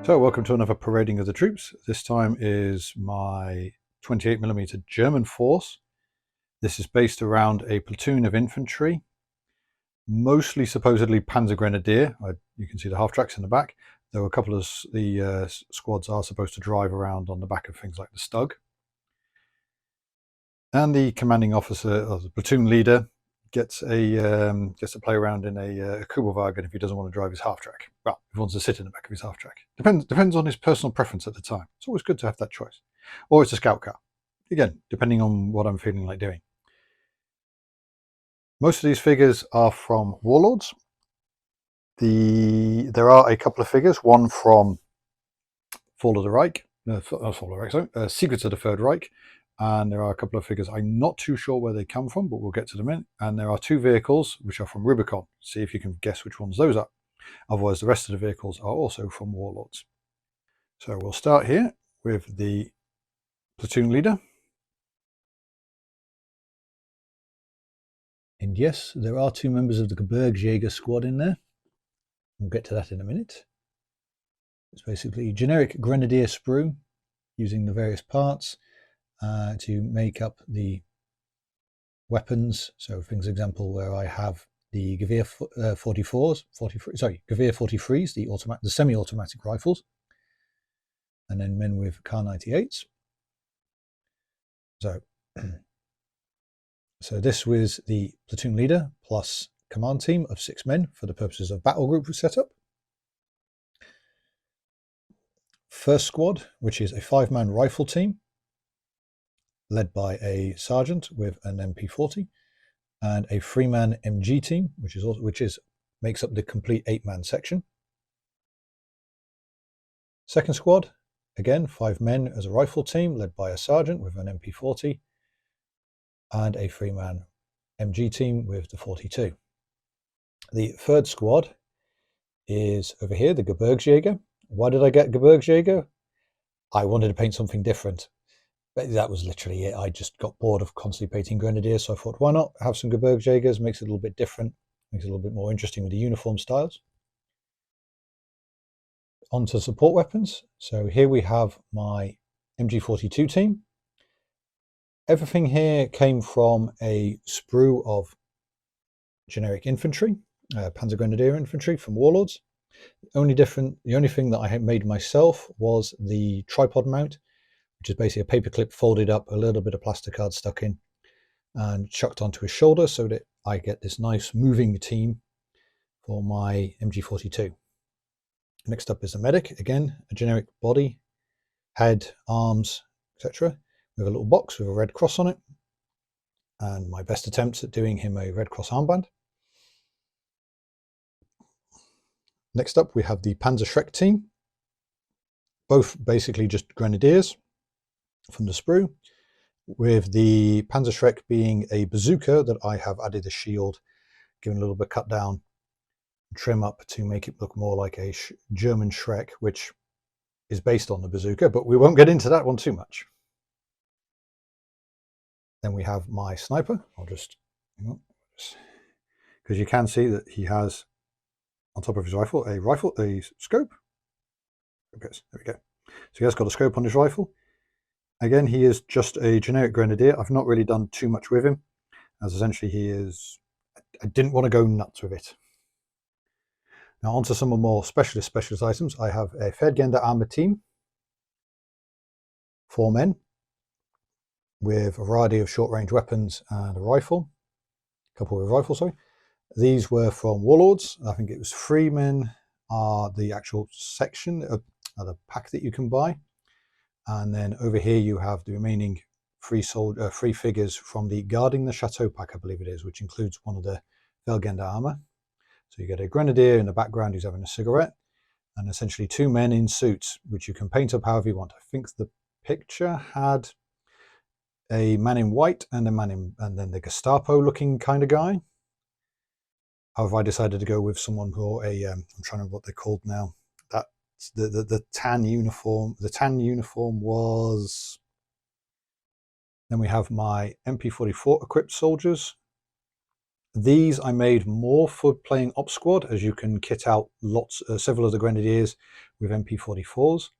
So welcome to another parading of the troops. This time is my 28mm German force. This is based around a platoon of infantry, mostly supposedly Panzer Grenadier. You can see the half tracks in the back, though a couple of the squads are supposed to drive around on the back of things like the Stug. And the commanding officer, or the platoon leader, gets to play around in a Kubelwagen if he doesn't want to drive his half track. Well, if he wants to sit in the back of his half track. Depends on his personal preference at the time. It's always good to have that choice. Or it's a scout car. Again, depending on what I'm feeling like doing. Most of these figures are from Warlords. There are a couple of figures, one from Fall of the Reich, Secrets of the Third Reich, and there are a couple of figures I'm not too sure where they come from, but we'll get to them in. And there are two vehicles which are from Rubicon. See if you can guess which ones those are. Otherwise, the rest of the vehicles are also from Warlords. So we'll start here with the platoon leader. And yes, there are two members of the Gebirgsjäger squad in there. We'll get to that in a minute. It's basically generic grenadier sprue using the various parts to make up the weapons. So, for example, where I have the Gewehr 43s, the semi-automatic rifles, and then men with Kar-98s. So this was the platoon leader plus command team of 6 men for the purposes of battle group setup. First squad, which is a 5-man rifle team, led by a sergeant with an MP40, and a 3-man MG team, which makes up the complete 8-man section. Second squad, again 5 men as a rifle team, led by a sergeant with an MP40, and a 3-man MG team with the 42. The third squad is over here, the Gebirgsjäger. Why did I get Gebirgsjäger? I wanted to paint something different. But that was literally it. I just got bored of constantly painting Grenadiers, so I thought, why not have some Gebirgsjägers? Makes it a little bit different, makes it a little bit more interesting with the uniform styles. On to support weapons. So here we have my MG42 team. Everything here came from a sprue of generic infantry, Panzer Grenadier infantry from Warlords. The only thing that I had made myself was the tripod mount, which is basically a paperclip folded up, a little bit of plastic card stuck in, and chucked onto his shoulder so that I get this nice moving team for my MG42. Next up is a medic, again, a generic body, head, arms, etc., with a little box with a red cross on it, and my best attempts at doing him a Red Cross armband. Next up we have the Panzerschreck team, both basically just grenadiers from the sprue, with the Panzerschreck being a bazooka that I have added a shield, given a little bit cut down, trim up to make it look more like a German Schreck, which is based on the bazooka, but we won't get into that one too much. Then we have my sniper. I'll just, because you can see that he has on top of his rifle a scope. Okay, there we go. So he has got a scope on his rifle. Again, he is just a generic grenadier. I've not really done too much with him, as essentially I didn't want to go nuts with it. Now on to some of more specialist items. I have a Ferdgender armor team, 4 men, with a variety of short-range weapons and a rifle. A couple with rifles, sorry. These were from Warlords. I think it was 3 men are the actual section of the pack that you can buy. And then over here you have the remaining 3 figures from the Guarding the Chateau pack, I believe it is, which includes one of the Ferdgender armor. So you get a grenadier in the background who's having a cigarette, and essentially 2 men in suits, which you can paint up however you want. I think the picture had a man in white and then the Gestapo looking kind of guy. However, I decided to go with someone who I'm trying to remember what they're called now. That's the tan uniform. The tan uniform was. Then we have my MP44 equipped soldiers, These I made more for playing Op Squad, as you can kit out several of the Grenadiers with MP44s,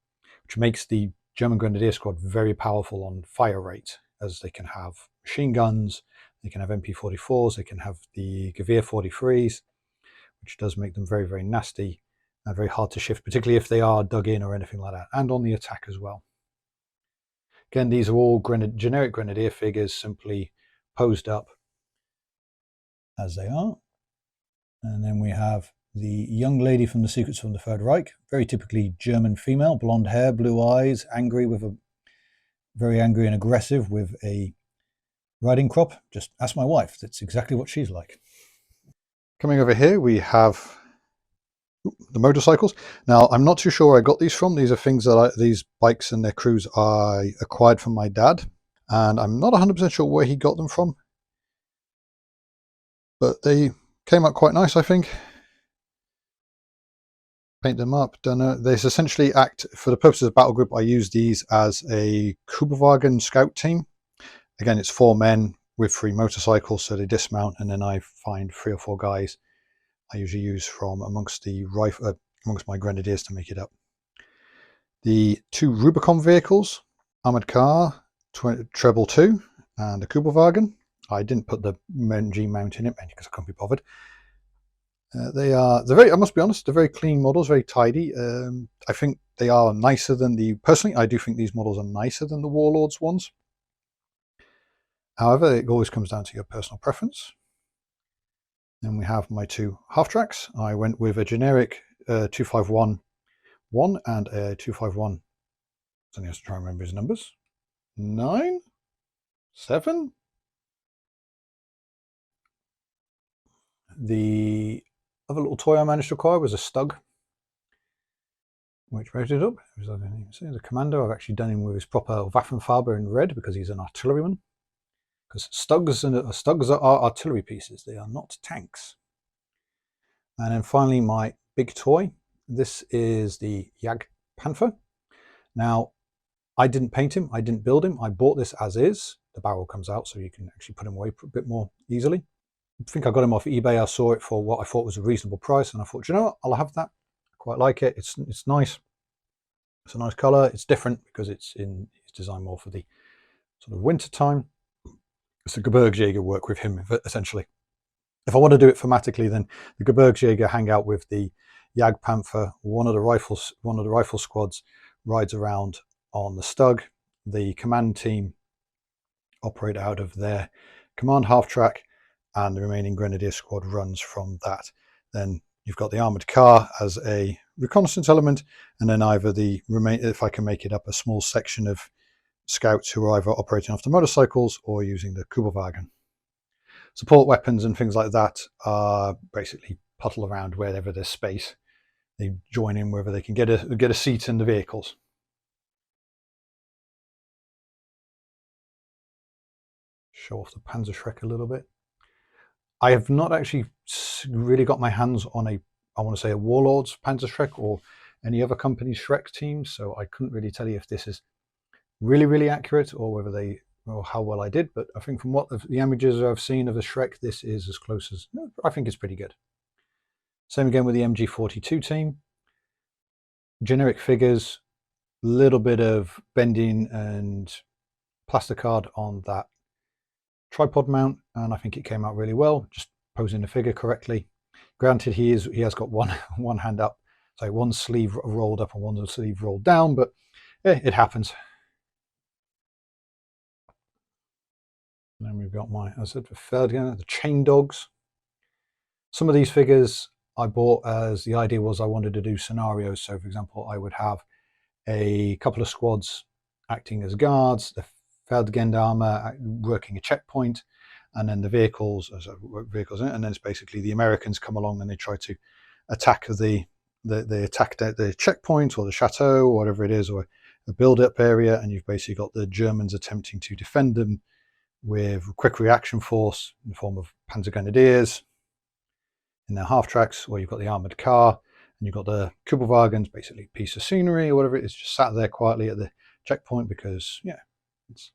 which makes the German Grenadier Squad very powerful on fire rate, as they can have machine guns, they can have MP44s, they can have the Gewehr 43s, which does make them very, very nasty and very hard to shift, particularly if they are dug in or anything like that, and on the attack as well. Again, these are all generic Grenadier figures, simply posed up as they are. And then we have the young lady from the Secrets from the Third Reich, very typically German female, blonde hair, blue eyes, very angry and aggressive with a riding crop. Just ask my wife, that's exactly what she's like. Coming over here, we have the motorcycles. Now, I'm not too sure where I got these from. These are things that these bikes and their crews I acquired from my dad, and I'm not 100% sure where he got them from, but they came out quite nice, I think. Paint them up. They essentially act, for the purposes of battle group, I use these as a Kuberwagen scout team. Again, it's 4 men with 3 motorcycles, so they dismount, and then I find 3 or 4 guys I usually use from amongst my grenadiers to make it up. The 2 Rubicon vehicles, armored car, treble 2, and a Kuberwagen. I didn't put the MG mount in it because I couldn't be bothered. I must be honest, they're very clean models, very tidy. I think they are nicer than personally, I do think these models are nicer than the Warlords ones. However, it always comes down to your personal preference. Then we have my 2 half-tracks. I went with a generic 251-1 and a 251, I have to try and remember his numbers, 9, 7. The other little toy I managed to acquire was a Stug, which rated up. As I can see, the Commando, I've actually done him with his proper Waffenfarbe in red because he's an artilleryman. Because Stugs are artillery pieces, they are not tanks. And then finally, my big toy. This is the Jagdpanther. Now, I didn't paint him, I didn't build him. I bought this as is. The barrel comes out, so you can actually put him away a bit more easily. I think I got him off eBay. I saw it for what I thought was a reasonable price, and I thought, you know what, I'll have that. I quite like it. It's nice. It's a nice color. It's different because it's designed more for the sort of winter time. It's a Gebirgsjäger work with him, essentially. If I want to do it thematically, then the Gebirgsjäger hang out with the Jagdpanther. One of the rifle squads rides around on the Stug. The command team operate out of their command half-track, and the remaining Grenadier squad runs from that. Then you've got the armored car as a reconnaissance element, and then either if I can make it up, a small section of scouts who are either operating off the motorcycles or using the Kuberwagen. Support weapons and things like that are basically puddle around wherever there's space. They join in wherever they can get a seat in the vehicles. Show off the Panzerschreck a little bit. I have not actually really got my hands on I want to say a Warlords Panzerschreck or any other company's Schreck team, so I couldn't really tell you if this is really, really accurate or how well I did. But I think from what the images I've seen of the Schreck, this is as close as I think it's pretty good. Same again with the MG42 team. Generic figures, little bit of bending and plasticard on that tripod mount, and I think it came out really well, just posing the figure correctly. Granted, he has got one hand up, so one sleeve rolled up and one sleeve rolled down, but it happens. And then we've got the chain dogs. Some of these figures I bought as the idea was I wanted to do scenarios. So, for example, I would have a couple of squads acting as guards, the Feldgendarme working a checkpoint, and then the vehicles, and then it's basically the Americans come along and they try to attack the checkpoint or the chateau or whatever it is, or a build-up area, and you've basically got the Germans attempting to defend them with quick reaction force in the form of Panzer Grenadiers in their half-tracks, or you've got the armoured car, and you've got the Kuberwagens, basically a piece of scenery or whatever it is, just sat there quietly at the checkpoint because, yeah, it's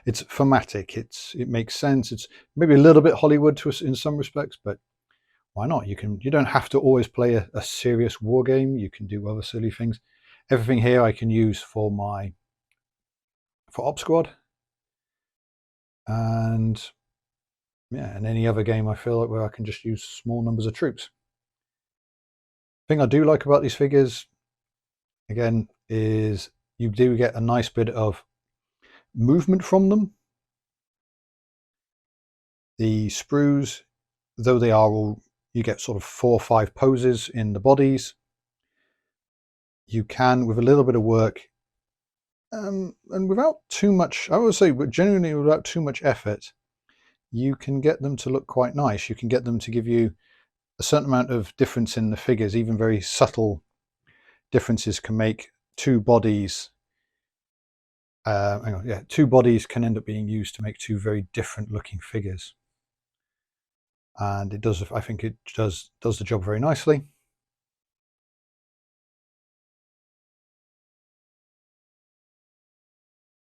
It's thematic. It makes sense. It's maybe a little bit Hollywood to us in some respects, but why not? You don't have to always play a serious war game. You can do other silly things. Everything here I can use for Op Squad, and yeah, and any other game I feel like where I can just use small numbers of troops. The thing I do like about these figures, again, is you do get a nice bit of movement from them. The sprues, though they are all, you get sort of 4 or 5 poses in the bodies. You can, with a little bit of work, and without too much, I would say, but genuinely without too much effort, you can get them to look quite nice. You can get them to give you a certain amount of difference in the figures. Even very subtle differences can make two bodies. Two bodies can end up being used to make two very different looking figures, and it does. I think it does the job very nicely.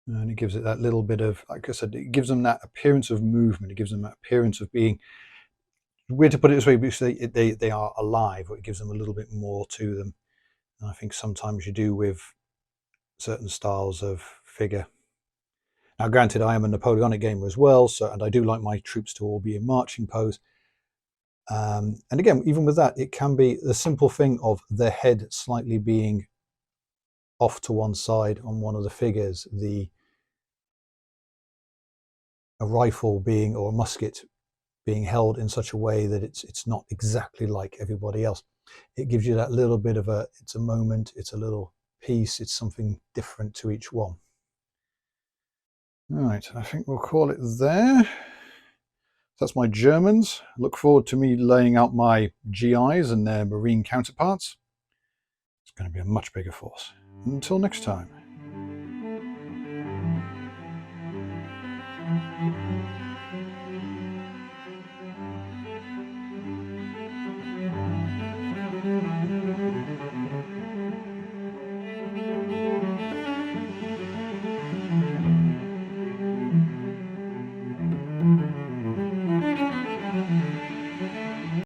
And it gives it that little bit of, like I said, it gives them that appearance of movement. It gives them that appearance of being, weird to put it this way, because they are alive, or it gives them a little bit more to them. And I think sometimes you do with certain styles of figure. Now, granted, I am a Napoleonic gamer as well, and I do like my troops to all be in marching pose. And again, even with that, it can be the simple thing of the head slightly being off to one side on one of the figures, a rifle being, or a musket being held in such a way that it's not exactly like everybody else. It gives you that little bit of it's a moment, it's a little piece, it's something different to each one. Right, I think we'll call it there. That's my Germans. Look forward to me laying out my GIs and their Marine counterparts. It's going to be a much bigger force. Until next time.